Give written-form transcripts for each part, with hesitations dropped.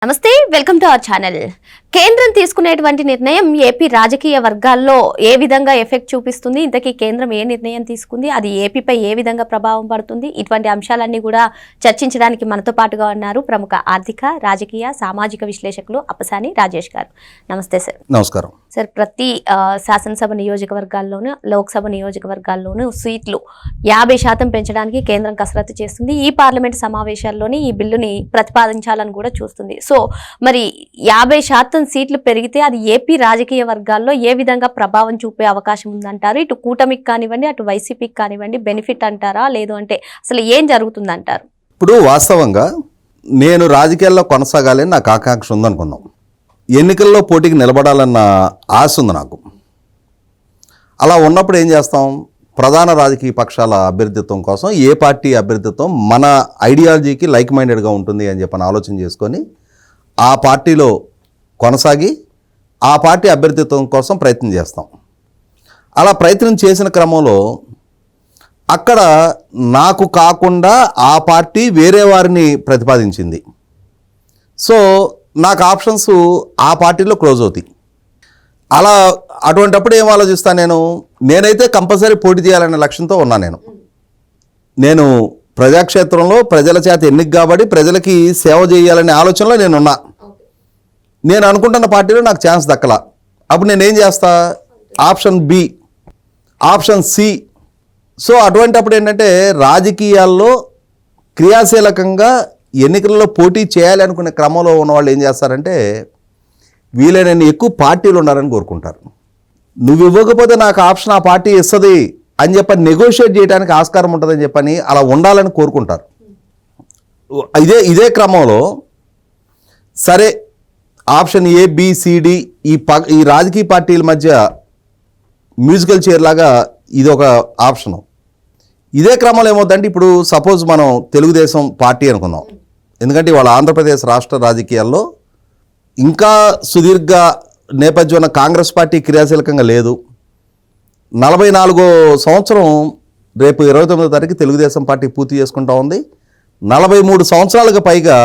నమస్తే, welcome to our channel. కేంద్రం తీసుకునేటువంటి నిర్ణయం ఏపీ రాజకీయ వర్గాల్లో ఏ విధంగా ఎఫెక్ట్ చూపిస్తుంది, ఇంతకీ కేంద్రం ఏ నిర్ణయం తీసుకుంది, అది ఏపీపై ఏ విధంగా ప్రభావం పడుతుంది, ఇటువంటి అంశాలన్నీ కూడా చర్చించడానికి మనతో పాటుగా ఉన్నారు ప్రముఖ ఆర్థిక, రాజకీయ, సామాజిక విశ్లేషకులు అప్పసాని రాజేష్ గారు. నమస్తే సార్. నమస్కారం సార్. ప్రతి శాసనసభ నియోజకవర్గాల్లోనూ, లోక్సభ నియోజకవర్గాల్లోనూ సీట్లు 50% పెంచడానికి కేంద్రం కసరత్తు చేస్తుంది. ఈ పార్లమెంట్ సమావేశాల్లోనే ఈ బిల్లుని ప్రతిపాదించాలని కూడా చూస్తుంది. సో మరి 50% సీట్లు పెరిగితే అది ఏపీ రాజకీయ వర్గాల్లో ఏ విధంగా ప్రభావం చూపే అవకాశం ఉందంటారు? ఇటు కూటమికి కానివ్వండి, అటు వైసీపీకి కానివ్వండి, బెనిఫిట్ అంటారా, లేదు అంటే అసలు ఏం జరుగుతుందంటారు? ఇప్పుడు వాస్తవంగా నేను రాజకీయాల్లో కొనసాగాలని నాకు ఆకాంక్ష ఉందనుకుందాం. ఎన్నికల్లో పోటీకి నిలబడాలన్న ఆశ ఉంది నాకు. అలా ఉన్నప్పుడు ఏం చేస్తాం? ప్రధాన రాజకీయ పక్షాల అభ్యర్థిత్వం కోసం ఏ పార్టీ అభ్యర్థిత్వం మన ఐడియాలజీకి లైక్ మైండెడ్గా ఉంటుంది అని చెప్పని ఆలోచన చేసుకొని ఆ పార్టీలో కొనసాగి ఆ పార్టీ అభ్యర్థిత్వం కోసం ప్రయత్నం చేస్తాం. అలా ప్రయత్నం చేసిన క్రమంలో అక్కడ నాకు కాకుండా ఆ పార్టీ వేరే వారిని ప్రతిపాదించింది. సో నాకు ఆప్షన్స్ ఆ పార్టీలో క్లోజ్ అవుతాయి. అలా అటువంటప్పుడు ఏం ఆలోచిస్తాను? నేనైతే కంపల్సరీ పోటీ చేయాలనే లక్ష్యంతో ఉన్నా. నేను ప్రజాక్షేత్రంలో ప్రజల చేత ఎన్నిక కాబట్టి ప్రజలకి సేవ చేయాలనే ఆలోచనలో నేనున్నా. నేను అనుకుంటున్న పార్టీలో నాకు ఛాన్స్ దక్కలా. అప్పుడు నేనేం చేస్తా? Option B, option C. So అటువంటప్పుడు ఏంటంటే రాజకీయాల్లో క్రియాశీలకంగా ఎన్నికలలో పోటీ చేయాలి అనుకునే క్రమంలో ఉన్న వాళ్ళు ఏం చేస్తారంటే వీలైనన్ని ఎక్కువ పార్టీలు ఉండాలని కోరుకుంటారు. నువ్వు ఇవ్వకపోతే నాకు ఆప్షన్ ఆ పార్టీ ఇస్తుంది అని చెప్పని నెగోషియేట్ చేయడానికి ఆస్కారం ఉంటుందని చెప్పని అలా ఉండాలని కోరుకుంటారు. ఇదే క్రమంలో సరే option A, B, C, D ఈ రాజకీయ పార్టీల మధ్య మ్యూజికల్ చైర్ లాగా ఇది ఒక ఆప్షను. ఇదే క్రమంలో ఏమవుతుందంటే ఇప్పుడు సపోజ్ మనం తెలుగుదేశం పార్టీ అనుకుందాం. ఎందుకంటే వాళ్ళ ఆంధ్రప్రదేశ్ రాష్ట్ర రాజకీయాల్లో ఇంకా సుదీర్ఘ నేపథ్యం ఉన్న కాంగ్రెస్ పార్టీ క్రియాశీలకంగా లేదు. 44వ సంవత్సరం రేపు 29వ తారీఖు తెలుగుదేశం పార్టీ పూర్తి చేసుకుంటా ఉంది. 43 సంవత్సరాలకు పైగా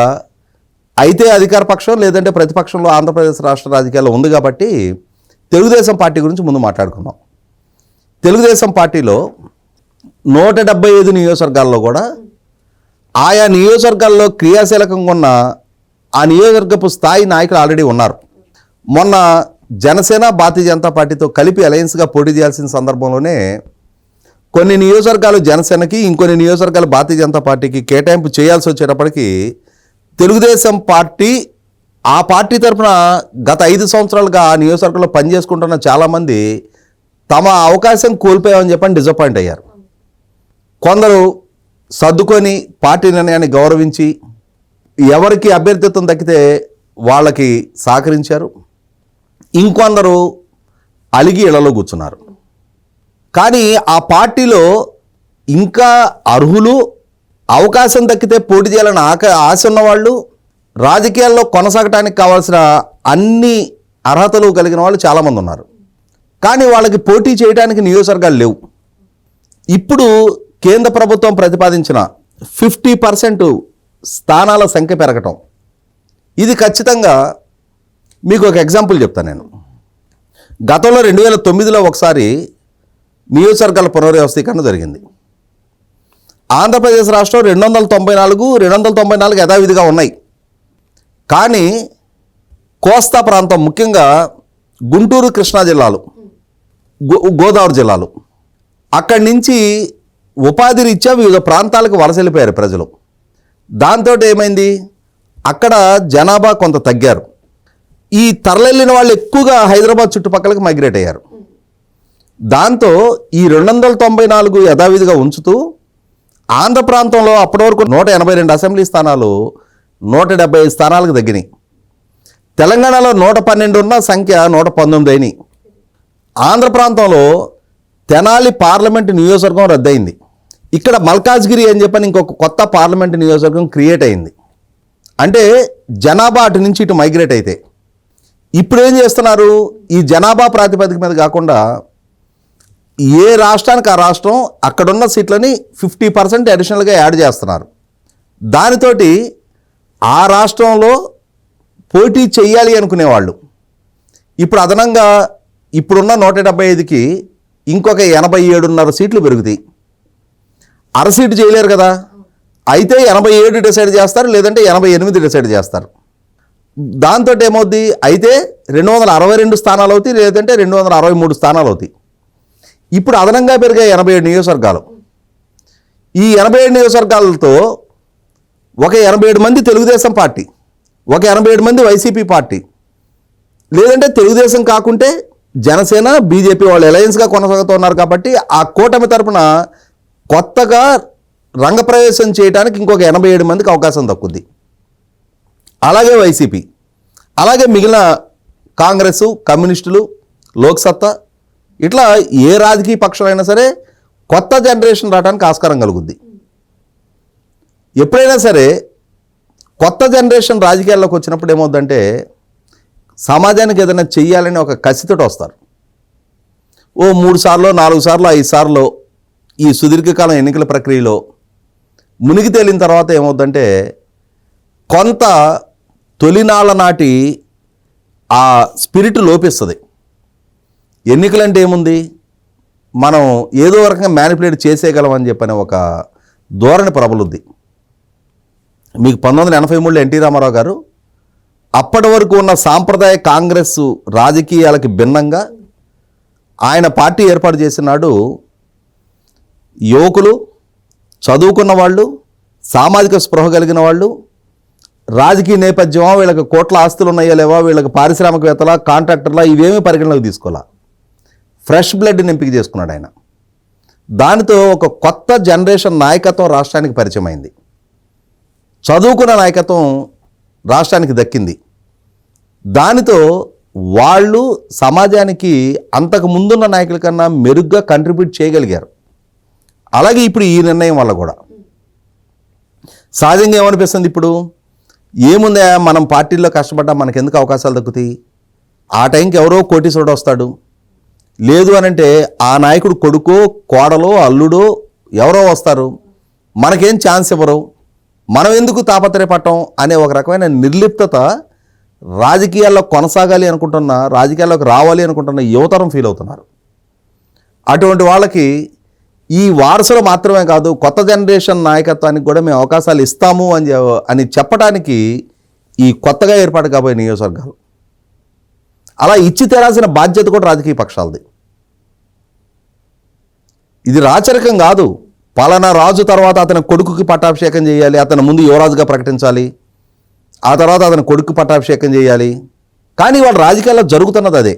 అయితే అధికార పక్షం లేదంటే ప్రతిపక్షంలో ఆంధ్రప్రదేశ్ రాష్ట్ర రాజకీయాల్లో ఉంది కాబట్టి తెలుగుదేశం పార్టీ గురించి ముందు మాట్లాడుకుందాం. తెలుగుదేశం పార్టీలో 175 నియోజకవర్గాల్లో కూడా ఆయా నియోజకవర్గాల్లో క్రియాశీలకంగా ఉన్న ఆ నియోజకవర్గపు స్థాయి నాయకులు ఆల్రెడీ ఉన్నారు. మొన్న జనసేన భారతీయ జనతా పార్టీతో కలిపి అలయన్స్గా పోటీ చేయాల్సిన సందర్భంలోనే కొన్ని నియోజకవర్గాలు జనసేనకి, ఇంకొన్ని నియోజకవర్గాలు భారతీయ జనతా పార్టీకి కేటాయింపు చేయాల్సి వచ్చేటప్పటికి తెలుగుదేశం పార్టీ ఆ పార్టీ తరఫున గత 5 సంవత్సరాలుగా ఆ నియోజకవర్గంలో పనిచేసుకుంటున్న చాలామంది తమ అవకాశం కోల్పోయామని చెప్పని డిసప్పాయింట్ అయ్యారు. కొందరు సర్దుకొని పార్టీ నిర్ణయాన్ని గౌరవించి ఎవరికి అభ్యర్థిత్వం దక్కితే వాళ్ళకి సహకరించారు. ఇంకొందరు అలిగి ఇళ్లలో కూర్చున్నారు. కానీ ఆ పార్టీలో ఇంకా అర్హులు, అవకాశం దక్కితే పోటీ చేయాలని ఆశ ఉన్నవాళ్ళు, రాజకీయాల్లో కొనసాగటానికి కావాల్సిన అన్ని అర్హతలు కలిగిన వాళ్ళు చాలామంది ఉన్నారు. కానీ వాళ్ళకి పోటీ చేయడానికి నియోజకవర్గాలు లేవు. ఇప్పుడు కేంద్ర ప్రభుత్వం ప్రతిపాదించిన 50% స్థానాల సంఖ్య పెరగటం, ఇది ఖచ్చితంగా మీకు ఒక ఎగ్జాంపుల్ చెప్తాను. నేను గతంలో 2009లో ఒకసారి నియోజకవర్గాల పునర్వ్యవస్థీకరణ జరిగింది. ఆంధ్రప్రదేశ్ రాష్ట్రం 294 యథావిధిగా ఉన్నాయి. కానీ కోస్తా ప్రాంతం, ముఖ్యంగా గుంటూరు, కృష్ణా జిల్లాలు, గోదావరి జిల్లాలు, అక్కడి నుంచి ఉపాధి రీత్యా వివిధ ప్రాంతాలకు వలస వెళ్ళిపోయారు ప్రజలు. దాంతో ఏమైంది? అక్కడ జనాభా కొంత తగ్గారు. ఈ తరలిన వాళ్ళు ఎక్కువగా హైదరాబాద్ చుట్టుపక్కలకి మైగ్రేట్ అయ్యారు. దాంతో ఈ 294 యథావిధిగా ఉంచుతూ ఆంధ్ర ప్రాంతంలో అప్పటి వరకు 182 అసెంబ్లీ స్థానాలు 175 స్థానాలకు తగ్గినాయి. తెలంగాణలో 112 ఉన్న సంఖ్య 119 అయినాయి. ఆంధ్ర ప్రాంతంలో తెనాలి పార్లమెంటు నియోజకవర్గం రద్దయింది. ఇక్కడ మల్కాజ్గిరి అని చెప్పని ఇంకొక కొత్త పార్లమెంటు నియోజకవర్గం క్రియేట్ అయింది. అంటే జనాభా అటు నుంచి ఇటు మైగ్రేట్ అయితే ఇప్పుడు ఏం చేస్తున్నారు? ఈ జనాభా ప్రాతిపదిక మీద కాకుండా ఏ రాష్ట్రానికి ఆ రాష్ట్రం అక్కడున్న సీట్లని 50% అడిషనల్గా యాడ్ చేస్తున్నారు. దానితోటి ఆ రాష్ట్రంలో పోటీ చెయ్యాలి అనుకునేవాళ్ళు ఇప్పుడు అదనంగా ఇప్పుడున్న 175కి ఇంకొక 87.5 సీట్లు పెరుగుతాయి. అర సీటు చేయలేరు కదా, అయితే 87 డిసైడ్ చేస్తారు, లేదంటే 88 డిసైడ్ చేస్తారు. దాంతో ఏమవుద్ది, అయితే 262 స్థానాలు అవుతాయి, లేదంటే 263 స్థానాలు అవుతాయి. ఇప్పుడు అదనంగా పెరిగే 87 నియోజకవర్గాలు. ఈ 87 నియోజకవర్గాలతో ఒక 87 మంది తెలుగుదేశం పార్టీ, ఒక 87 మంది వైసీపీ పార్టీ, లేదంటే తెలుగుదేశం కాకుంటే జనసేన బీజేపీ వాళ్ళు అలయన్స్గా కొనసాగుతున్నారు. కాబట్టి ఆ కూటమి తరపున కొత్తగా రంగప్రవేశం చేయడానికి ఇంకొక 87 మందికి అవకాశం దక్కుద్ది. అలాగే వైసీపీ, అలాగే మిగిలిన కాంగ్రెస్, కమ్యూనిస్టులు, లోక్సత్తా, ఇట్లా ఏ రాజకీయ పక్షాలైనా సరే కొత్త జనరేషన్ రావడానికి ఆస్కారం కలుగుద్ది. ఎప్పుడైనా సరే కొత్త జనరేషన్ రాజకీయాల్లోకి వచ్చినప్పుడు ఏమవుద్దంటే సమాజానికి ఏదైనా చెయ్యాలని ఒక కసితోటి వస్తారు. ఓ 3 సార్లు 4 సార్లు 5 సార్లు ఈ సుదీర్ఘకాలం ఎన్నికల ప్రక్రియలో మునిగి తేలిన తర్వాత ఏమవుద్దంటే కొంత తొలినాళ్ళ నాటి ఆ స్పిరిట్ లోపిస్తుంది. ఎన్నికలంటే ఏముంది, మనం ఏదో రకంగా మ్యానిపులేట్ చేసేయగలమని చెప్పని ఒక ధోరణి ప్రబలుద్ది. మీకు 1983లో ఎన్టీ రామారావు గారు అప్పటి వరకు ఉన్న సాంప్రదాయ కాంగ్రెస్ రాజకీయాలకి భిన్నంగా ఆయన పార్టీ ఏర్పాటు చేసినాడు. యువకులు, చదువుకున్న వాళ్ళు, సామాజిక స్పృహ కలిగిన వాళ్ళు, రాజకీయ నేపథ్యమా, వీళ్ళకి కోట్ల ఆస్తులు ఉన్నాయా లేవా, వీళ్ళకి పారిశ్రామికవేత్తలా, కాంట్రాక్టర్లా, ఇవేమీ పరిగణలోకి తీసుకోవాలా, ఫ్రెష్ బ్లడ్ని ఎంపిక చేసుకున్నాడు ఆయన. దానితో ఒక కొత్త జనరేషన్ నాయకత్వం రాష్ట్రానికి పరిచయం అయింది. చదువుకున్న నాయకత్వం రాష్ట్రానికి దక్కింది. దానితో వాళ్ళు సమాజానికి అంతకు ముందున్న నాయకుల కన్నా మెరుగ్గా కంట్రిబ్యూట్ చేయగలిగారు. అలాగే ఇప్పుడు ఈ నిర్ణయం వల్ల కూడా సహజంగా ఏమనిపిస్తుంది, ఇప్పుడు ఏముందా మనం పార్టీల్లో కష్టపడ్డా మనకు ఎందుకు అవకాశాలు దక్కుతాయి, ఆ టైంకి ఎవరో కోటీశ్వరుడు వస్తాడు, లేదు అనంటే ఆ నాయకుడు కొడుకో కోడలో అల్లుడో ఎవరో వస్తారు, మనకేం ఛాన్స్ ఇవ్వరు, మనం ఎందుకు తాపత్రయపడటం అనే ఒక రకమైన నిర్లిప్తత రాజకీయాల్లో కొనసాగాలి అనుకుంటున్న, రాజకీయాల్లోకి రావాలి అనుకుంటున్న యువతరం ఫీల్ అవుతున్నారు. అటువంటి వాళ్ళకి ఈ వారసులు మాత్రమే కాదు, కొత్త జనరేషన్ నాయకత్వానికి కూడా మేము అవకాశాలు ఇస్తాము అని చెప్పడానికి ఈ కొత్తగా ఏర్పాటు కాబోయే నియోజకవర్గాలు. అలా ఇచ్చి తీరాల్సిన బాధ్యత కూడా రాజకీయ పక్షాలది. ఇది రాచరికం కాదు. పలానా రాజు తర్వాత అతని కొడుకుకి పట్టాభిషేకం చేయాలి, అతను ముందు యువరాజుగా ప్రకటించాలి, ఆ తర్వాత అతని కొడుకు పట్టాభిషేకం చేయాలి. కానీ వాళ్ళ రాజకీయాల్లో జరుగుతున్నది అదే.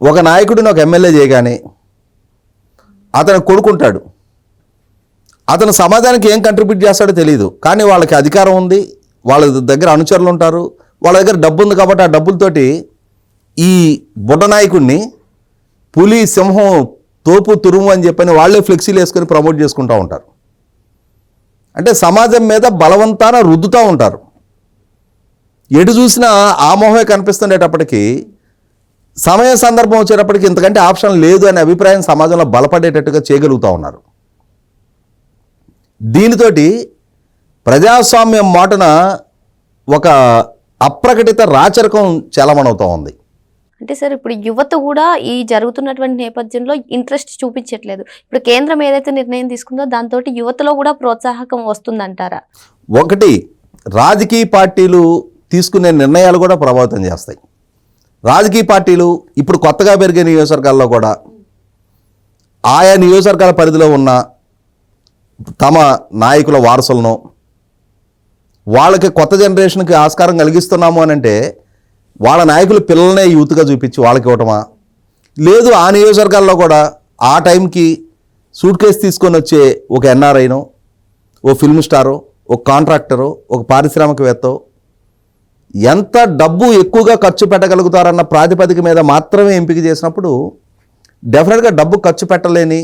ఒక నాయకుడిని ఒక ఎమ్మెల్యే చేయగానే అతని కొడుకుంటాడు, అతను సమాజానికి ఏం కంట్రిబ్యూట్ చేస్తాడో తెలియదు, కానీ వాళ్ళకి అధికారం ఉంది, వాళ్ళ దగ్గర అనుచరులు ఉంటారు, వాళ్ళ దగ్గర డబ్బు ఉంది. కాబట్టి ఆ డబ్బులతోటి ఈ బుడ్డ నాయకుడిని పులి, సింహం, తోపు, తురుము అని చెప్పని వాళ్ళే ఫ్లెక్సీలు వేసుకొని ప్రమోట్ చేసుకుంటూ ఉంటారు. అంటే సమాజం మీద బలవంతాన రుద్దుతూ ఉంటారు. ఎటు చూసినా ఆ మోహమే కనిపిస్తుండేటప్పటికీ సమయ సందర్భం వచ్చేటప్పటికి ఇంతకంటే ఆప్షన్ లేదు అనే అభిప్రాయం సమాజంలో బలపడేటట్టుగా చేయగలుగుతూ ఉన్నారు. దీనితోటి ప్రజాస్వామ్యం మాటున ఒక అప్రకటిత రాచరికం చలమణవుతూ ఉంది. అంటే సార్ ఇప్పుడు యువత కూడా ఈ జరుగుతున్నటువంటి నేపథ్యంలో ఇంట్రెస్ట్ చూపించట్లేదు. ఇప్పుడు కేంద్రం ఏదైతే నిర్ణయం తీసుకుందో దాంతో యువతలో కూడా ప్రోత్సాహకం వస్తుందంటారా? ఒకటి, రాజకీయ పార్టీలు తీసుకునే నిర్ణయాలు కూడా ప్రభావితం చేస్తాయి. రాజకీయ పార్టీలు ఇప్పుడు కొత్తగా పెరిగే నియోజకవర్గాల్లో కూడా ఆయా నియోజకవర్గాల పరిధిలో ఉన్న తమ నాయకుల వారసులను వాళ్ళకి కొత్త జనరేషన్కి ఆస్కారం కలిగిస్తున్నాము అని అంటే వాళ్ళ నాయకులు పిల్లలనే యూత్గా చూపించి వాళ్ళకి ఇవ్వటమా, లేదు ఆ నియోజకవర్గాల్లో కూడా ఆ టైంకి సూట్ కేసు తీసుకొని వచ్చే ఒక ఎన్ఆర్ఐనో, ఓ ఫిల్మ్ స్టారో, ఒక కాంట్రాక్టరో, ఒక పారిశ్రామికవేత్తో ఎంత డబ్బు ఎక్కువగా ఖర్చు పెట్టగలుగుతారన్న ప్రాతిపదిక మీద మాత్రమే ఎంపిక చేసినప్పుడు డెఫినెట్గా డబ్బు ఖర్చు పెట్టలేని,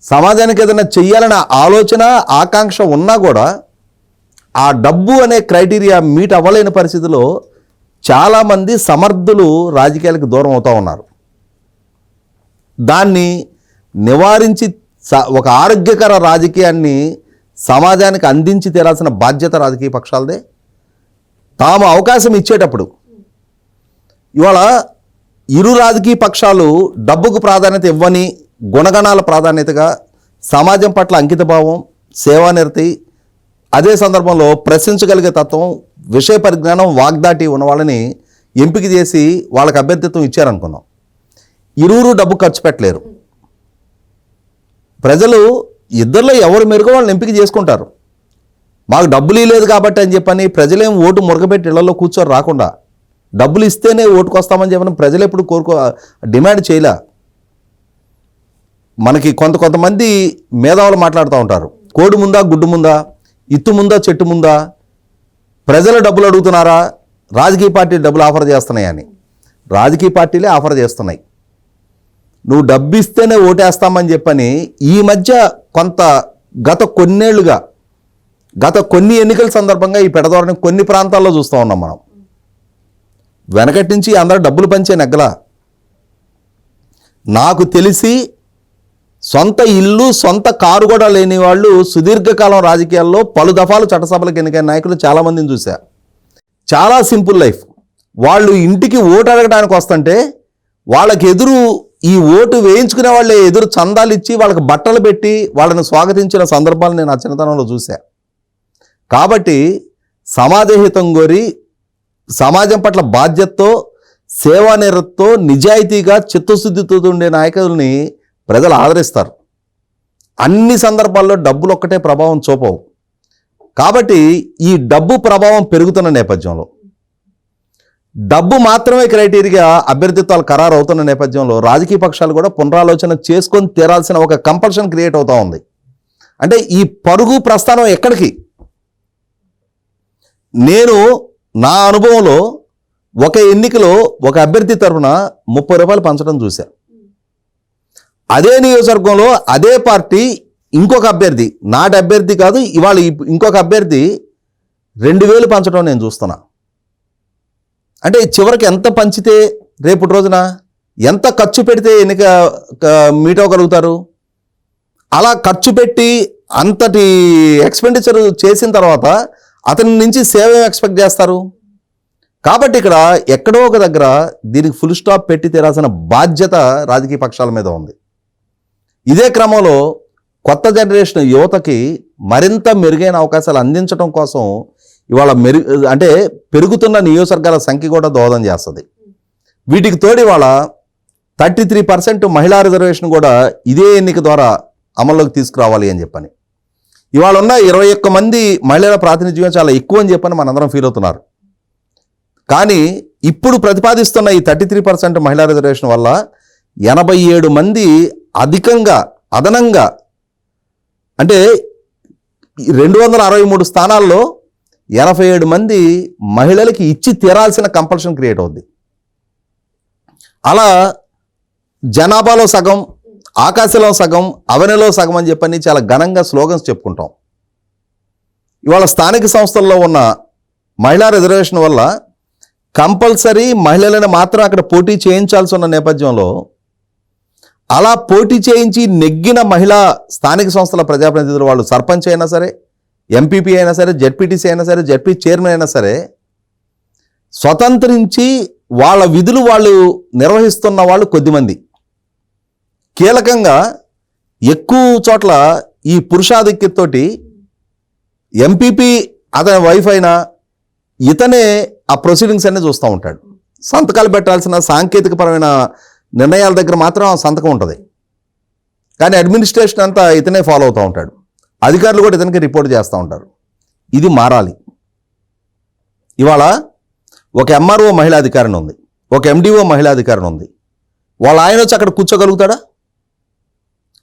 సమాజానికి ఏదైనా చెయ్యాలనే ఆలోచన ఆకాంక్ష ఉన్నా కూడా ఆ డబ్బు అనే క్రైటీరియా మీట్ అవ్వలేని పరిస్థితిలో చాలామంది సమర్థులు రాజకీయాలకు దూరం అవుతూ ఉన్నారు. దాన్ని నివారించి ఒక ఆరోగ్యకర రాజకీయాన్ని సమాజానికి అందించి తీరాల్సిన బాధ్యత రాజకీయ పక్షాలదే. తాము అవకాశం ఇచ్చేటప్పుడు ఇవాళ ఇరు రాజకీయ పక్షాలు డబ్బుకు ప్రాధాన్యత ఇవ్వని గుణగణాల ప్రాధాన్యతగా సమాజం పట్ల అంకితభావం, సేవానిరతి, అదే సందర్భంలో ప్రశ్నించగలిగే తత్వం, విషయ పరిజ్ఞానం, వాగ్దాటి ఉన్న వాళ్ళని ఎంపిక చేసి వాళ్ళకి అభ్యర్థిత్వం ఇచ్చారనుకుందాం. ఇరువురు డబ్బు ఖర్చు పెట్టలేరు. ప్రజలు ఇద్దరిలో ఎవరు మెరుగో వాళ్ళని ఎంపిక చేసుకుంటారు. మాకు డబ్బులు లేదు కాబట్టి అని చెప్పని ప్రజలేం ఓటు మురగబెట్టి ఇళ్లలో కూర్చొని రాకుండా డబ్బులు ఇస్తేనే ఓటుకు వస్తామని చెప్పని ప్రజలు ఎప్పుడు డిమాండ్ చేయలే. మనకి కొంతమంది మేధావులు మాట్లాడుతూ ఉంటారు, కోడి ముందా గుడ్డు ముందా, ఇత్తు ముందా చెట్టు ముందా, ప్రజల డబ్బులు అడుగుతున్నారా, రాజకీయ పార్టీలు డబ్బులు ఆఫర్ చేస్తున్నాయని. రాజకీయ పార్టీలే ఆఫర్ చేస్తున్నాయి. నువ్వు డబ్బు ఇస్తేనే ఓటేస్తామని చెప్పని ఈ మధ్య గత కొన్ని ఎన్నికల సందర్భంగా ఈ పెడదోరని కొన్ని ప్రాంతాల్లో చూస్తూ ఉన్నాం మనం. వెనకటి నుంచి అందరూ డబ్బులు పంచే నెగ్గల. నాకు తెలిసి సొంత ఇల్లు, సొంత కారు కూడా లేని వాళ్ళు సుదీర్ఘకాలం రాజకీయాల్లో పలు దఫాలు చట్టసభలకు ఎన్నికైన నాయకులు చాలామందిని చూశా. చాలా సింపుల్ లైఫ్. వాళ్ళు ఇంటికి ఓటు అడగడానికి వస్తుంటే వాళ్ళకి ఎదురు ఈ ఓటు వేయించుకునే వాళ్ళే ఎదురు చందాలు ఇచ్చి వాళ్ళకి బట్టలు పెట్టి వాళ్ళని స్వాగతించిన సందర్భాలు నేను ఆ చిన్నతనంలో చూశా. కాబట్టి సమాజహితం కోరి సమాజం పట్ల బాధ్యతతో, సేవానిరతితో, నిజాయితీగా, చిత్తశుద్ధితో ఉండే నాయకుల్ని ప్రజలు ఆదరిస్తారు. అన్ని సందర్భాల్లో డబ్బులు ఒక్కటే ప్రభావం చూపవు. కాబట్టి ఈ డబ్బు ప్రభావం పెరుగుతున్న నేపథ్యంలో, డబ్బు మాత్రమే క్రైటీరియా అభ్యర్థిత్వాలు ఖరారు అవుతున్న నేపథ్యంలో రాజకీయ పక్షాలు కూడా పునరాలోచన చేసుకొని తీరాల్సిన ఒక కంపల్షన్ క్రియేట్ అవుతూ ఉంది. అంటే ఈ పరుగు ప్రస్థానం ఎక్కడికి? నేను నా అనుభవంలో ఒక ఎన్నికలో ఒక అభ్యర్థి తరఫున 30 రూపాయలు పంచడం చూశా. అదే నియోజకవర్గంలో అదే పార్టీ ఇంకొక అభ్యర్థి, నాటి అభ్యర్థి కాదు ఇవాళ ఇంకొక అభ్యర్థి 2000 పంచడం నేను చూస్తున్నా. అంటే చివరికి ఎంత పంచితే రేపటి రోజున ఎంత ఖర్చు పెడితే ఎన్నిక మీట్ అవ్వగలుగుతారు? అలా ఖర్చు పెట్టి అంతటి ఎక్స్పెండిచర్ చేసిన తర్వాత అతని నుంచి సేవ ఎక్స్పెక్ట్ చేస్తారు. కాబట్టి ఇక్కడ ఎక్కడో ఒక దగ్గర దీనికి ఫుల్ స్టాప్ పెట్టి తీరాల్సిన బాధ్యత రాజకీయ పక్షాల మీద ఉంది. ఇదే క్రమంలో కొత్త జనరేషన్ యువతకి మరింత మెరుగైన అవకాశాలు అందించడం కోసం ఇవాళ పెరుగుతున్న నియోజకవర్గాల సంఖ్య కూడా దోహదం చేస్తుంది. వీటికి తోడు ఇవాళ 33% మహిళా రిజర్వేషన్ కూడా ఇదే ఎన్నిక ద్వారా అమల్లోకి తీసుకురావాలి అని చెప్పని. ఇవాళ ఉన్న 21 మంది మహిళల ప్రాతినిధ్యం చాలా ఎక్కువ అని చెప్పని మనందరం ఫీల్ అవుతున్నారు. కానీ ఇప్పుడు ప్రతిపాదిస్తున్న ఈ 33% మహిళా రిజర్వేషన్ వల్ల 87 మంది అదనంగా అంటే 263 స్థానాల్లో 87 మంది మహిళలకి ఇచ్చి తీరాల్సిన కంపల్షన్ క్రియేట్ అవుద్ది. అలా జనాభాలో సగం, ఆకాశంలో సగం, అవనిలో సగం అని చెప్పని చాలా ఘనంగా స్లోగన్స్ చెప్పుకుంటాం. ఇవాళ స్థానిక సంస్థల్లో ఉన్న మహిళా రిజర్వేషన్ వల్ల కంపల్సరీ మహిళలను మాత్రం అక్కడ పోటీ చేయించాల్సి ఉన్న నేపథ్యంలో అలా పోటీ చేయించి నెగ్గిన మహిళా స్థానిక సంస్థల ప్రజాప్రతినిధులు, వాళ్ళు సర్పంచ్ అయినా సరే, ఎంపీపీ అయినా సరే, జెడ్పీటీసీ అయినా సరే, జెడ్పీ చైర్మన్ అయినా సరే, స్వతంత్రించి వాళ్ళ విధులు వాళ్ళు నిర్వహిస్తున్న వాళ్ళు కొద్దిమంది. కీలకంగా ఎక్కువ చోట్ల ఈ పురుషాధిక్యతోటి ఎంపీపీ అతని వైఫ్ అయినా ఇతనే ఆ ప్రొసీడింగ్స్ అన్నీ చూస్తూ ఉంటాడు. సంతకాలు పెట్టాల్సిన సాంకేతికపరమైన నిర్ణయాల దగ్గర మాత్రం సంతకం ఉంటుంది, కానీ అడ్మినిస్ట్రేషన్ అంతా ఇతనే ఫాలో అవుతూ ఉంటాడు. అధికారులు కూడా ఇతనికి రిపోర్ట్ చేస్తూ ఉంటారు. ఇది మారాలి. ఇవాళ ఒక ఎంఆర్ఓ మహిళా అధికారిని ఉంది, ఒక ఎండిఓ మహిళా అధికారిని ఉంది. వాళ్ళ ఆయన వచ్చి అక్కడ కూర్చోగలుగుతాడా?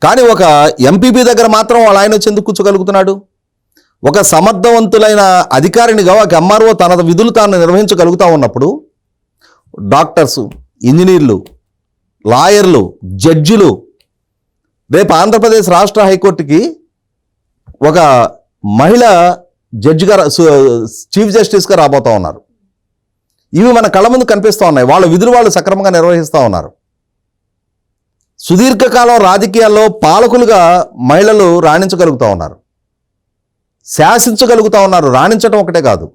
కానీ ఒక ఎంపీపీ దగ్గర మాత్రం వాళ్ళ ఆయన వచ్చి ఎందుకు కూర్చోగలుగుతున్నాడు? ఒక సమర్థవంతులైన అధికారినిగా ఒక ఎంఆర్ఓ తన విధులు తాను నిర్వహించగలుగుతూ ఉన్నప్పుడు డాక్టర్సు, ఇంజనీర్లు, లాయర్లు, జడ్జిలు రేపు ఆంధ్రప్రదేశ్ రాష్ట్ర హైకోర్టుకి ఒక మహిళ జడ్జిగా, చీఫ్ జస్టిస్గా రాబోతూ ఉన్నారు. ఇవి మన కళ్ళ ముందు కనిపిస్తూ ఉన్నాయి. వాళ్ళ విధులు వాళ్ళు సక్రమంగా నిర్వహిస్తూ ఉన్నారు. సుదీర్ఘకాలం రాజకీయాల్లో పాలకులుగా మహిళలు రాణించగలుగుతూ ఉన్నారు, శాసించగలుగుతూ ఉన్నారు. రాణించడం ఒకటే కాదు,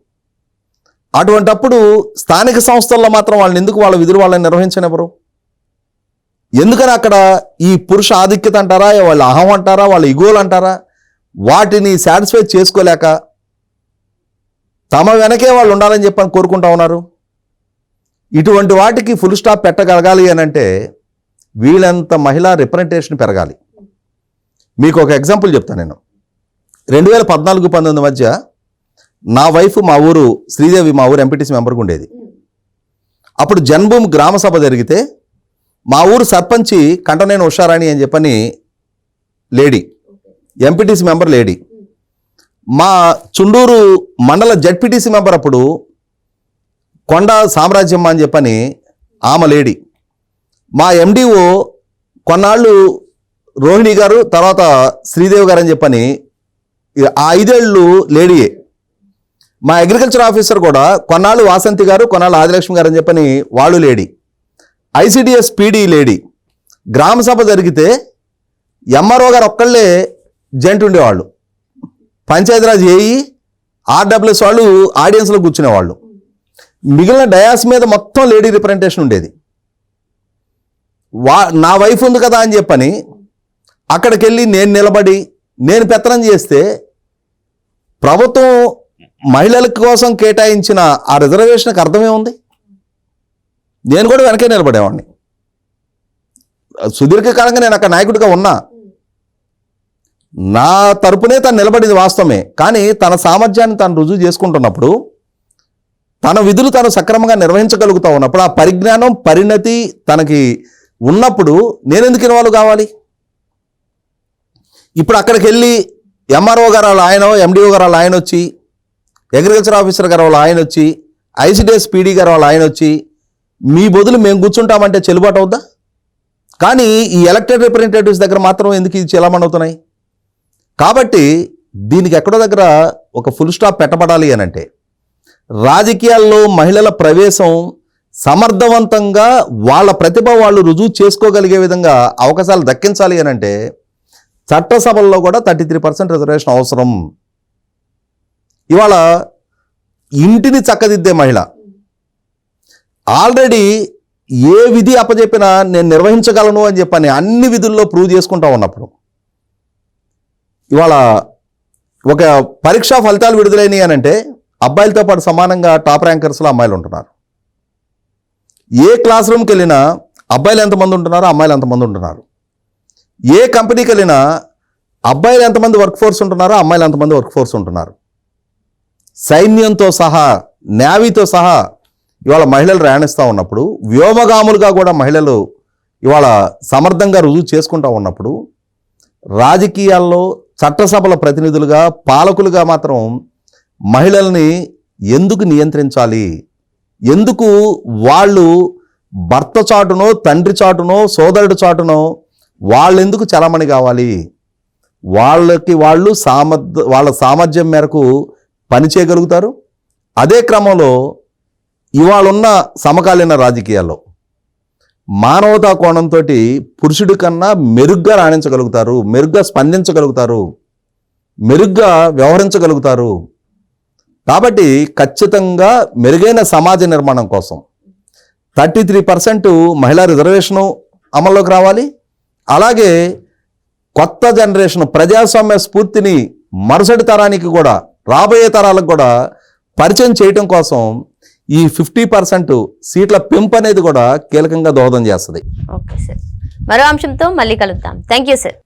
అటువంటప్పుడు స్థానిక సంస్థల్లో మాత్రం వాళ్ళని ఎందుకు వాళ్ళ విధులు వాళ్ళని నిర్వహించనివ్వరు? ఎందుకని అక్కడ ఈ పురుష ఆధిక్యత అంటారా, వాళ్ళ అహం అంటారా, వాళ్ళ ఇగోలు అంటారా, వాటిని సాటిస్ఫై చేసుకోలేక తమ వెనకే వాళ్ళు ఉండాలని చెప్పని కోరుకుంటా ఉన్నారు. ఇటువంటి వాటికి ఫుల్ స్టాప్ పెట్టగలగాలి అని అంటే వీళ్ళంత మహిళా రిప్రజెంటేషన్ పెరగాలి. మీకు ఒక ఎగ్జాంపుల్ చెప్తాను. నేను 2014-19 మధ్య నా వైఫ్ మా ఊరు శ్రీదేవి, మా ఊరు ఎంపీటీసీ మెంబర్గా ఉండేది. అప్పుడు జన్మభూమి గ్రామ సభ జరిగితే మా ఊరు సర్పంచి కంటనేని ఉషారాణి అని చెప్పని లేడీ, ఎంపీటీసీ మెంబర్ లేడీ, మా చుండూరు మండల జడ్పీటీసీ మెంబర్ అప్పుడు కొండ సామ్రాజ్యమ్మ అని చెప్పని ఆమె లేడీ, మా ఎండిఓ కొన్నాళ్ళు రోహిణి గారు, తర్వాత శ్రీదేవి గారు అని చెప్పని ఆ 5 ఏళ్ళు లేడీయే. మా అగ్రికల్చర్ ఆఫీసర్ కూడా కొన్నాళ్ళు వాసంతి గారు, కొన్నాళ్ళు ఆదిలక్ష్మి గారు అని చెప్పని వాళ్ళు లేడీ. ICDS PD lady. గ్రామ సభ జరిగితే ఎంఆర్ఓ గారు ఒక్కళ్ళే జెంట్ ఉండేవాళ్ళు, పంచాయతీరాజ్ ఏఈ, ఆర్డబ్ల్యూఎస్ వాళ్ళు ఆడియన్స్లో కూర్చునేవాళ్ళు. మిగిలిన డయాస్ మీద మొత్తం లేడీ రిప్రజెంటేషన్ ఉండేది. నా వైఫ్ ఉంది కదా అని చెప్పని అక్కడికి వెళ్ళి నేను నిలబడి నేను పెత్తనం చేస్తే ప్రభుత్వం మహిళల కోసం కేటాయించిన ఆ రిజర్వేషన్కి అర్థమే ఉంది? నేను కూడా వెనకే నిలబడేవాడిని. సుదీర్ఘకాలంగా నేను అక్కడ నాయకుడిగా ఉన్నా. నా తరపునే తను నిలబడింది వాస్తవమే. కానీ తన సామర్థ్యాన్ని తను రుజువు చేసుకుంటున్నప్పుడు, తన విధులు తను సక్రమంగా నిర్వహించగలుగుతూ ఉన్నప్పుడు, ఆ పరిజ్ఞానం పరిణతి తనకి ఉన్నప్పుడు నేనెందుకు ఇన్వాల్వ్ కావాలి? ఇప్పుడు అక్కడికి వెళ్ళి ఎంఆర్ఓ గారు వాళ్ళ ఆయన, ఎండిఓ గారు వాళ్ళ ఆయన వచ్చి, అగ్రికల్చర్ ఆఫీసర్ గారు వాళ్ళ ఆయన వచ్చి, ఐసిడిఎస్ పీడీ గారు వాళ్ళ ఆయన వచ్చి మీ బదులు మేము కూర్చుంటామంటే చెల్లుబాటు అవుద్దా? కానీ ఈ ఎలక్టెడ్ రిప్రజెంటేటివ్స్ దగ్గర మాత్రం ఎందుకు ఇది చెలామణి అవుతున్నాయి? కాబట్టి దీనికి ఎక్కడో దగ్గర ఒక ఫుల్ స్టాప్ పెట్టబడాలి అని అంటే రాజకీయాల్లో మహిళల ప్రవేశం సమర్థవంతంగా వాళ్ళ ప్రతిభ వాళ్ళు రుజువు చేసుకోగలిగే విధంగా అవకాశాలు దక్కించాలి అని అంటే చట్టసభల్లో కూడా 33% రిజర్వేషన్ అవసరం. ఇవాళ ఇంటిని చక్కదిద్దే మహిళ ఆల్రెడీ ఏ విధి అప్పచెప్పినా నేను నిర్వహించగలను అని చెప్పని అన్ని విధుల్లో ప్రూవ్ చేసుకుంటా ఉన్నప్పుడు, ఇవాళ ఒక పరీక్షా ఫలితాలు విడుదలైనవి అని అంటే అబ్బాయిలతో పాటు సమానంగా టాప్ ర్యాంకర్స్లో అమ్మాయిలు ఉంటున్నారు. ఏ క్లాస్ రూమ్కి వెళ్ళినా అబ్బాయిలు ఎంతమంది ఉంటున్నారు, అమ్మాయిలు ఎంతమంది ఉంటున్నారు. ఏ కంపెనీకి వెళ్ళినా అబ్బాయిలు ఎంతమంది వర్క్ ఫోర్స్ ఉంటున్నారో, అమ్మాయిలు ఎంతమంది వర్క్ ఫోర్స్ ఉంటున్నారు. సైన్యంతో సహా, నేవీతో సహా ఇవాళ మహిళలు ప్రయాణిస్తూ ఉన్నప్పుడు, వ్యోమగాములుగా కూడా మహిళలు ఇవాళ సమర్థంగా రుజువు చేసుకుంటూ ఉన్నప్పుడు, రాజకీయాల్లో చట్టసభల ప్రతినిధులుగా, పాలకులుగా మాత్రం మహిళల్ని ఎందుకు నియంత్రించాలి? ఎందుకు వాళ్ళు భర్త చాటునో, తండ్రి చాటునో, సోదరుడి చాటునో వాళ్ళెందుకు చలామణి కావాలి? వాళ్ళకి వాళ్ళు వాళ్ళ సామర్థ్యం మేరకు పని చేయగలుగుతారు. అదే క్రమంలో ఇవాళున్న సమకాలీన రాజకీయాల్లో మానవతా కోణంతో పురుషుడి కన్నా మెరుగ్గా రాణించగలుగుతారు, మెరుగ్గా స్పందించగలుగుతారు, మెరుగ్గా వ్యవహరించగలుగుతారు. కాబట్టి ఖచ్చితంగా మెరుగైన సమాజ నిర్మాణం కోసం 33% మహిళా రిజర్వేషను అమల్లోకి రావాలి. అలాగే కొత్త జనరేషన్ ప్రజాస్వామ్య స్ఫూర్తిని మరుసటి తరానికి కూడా, రాబోయే తరాలకు కూడా పరిచయం చేయటం కోసం ఈ 50% సీట్ల పెంపు అనేది కూడా కీలకంగా దోహదం చేస్తుంది. ఓకే సార్, మరో అంశంతో మళ్ళీ కలుద్దాం. Thank you sir.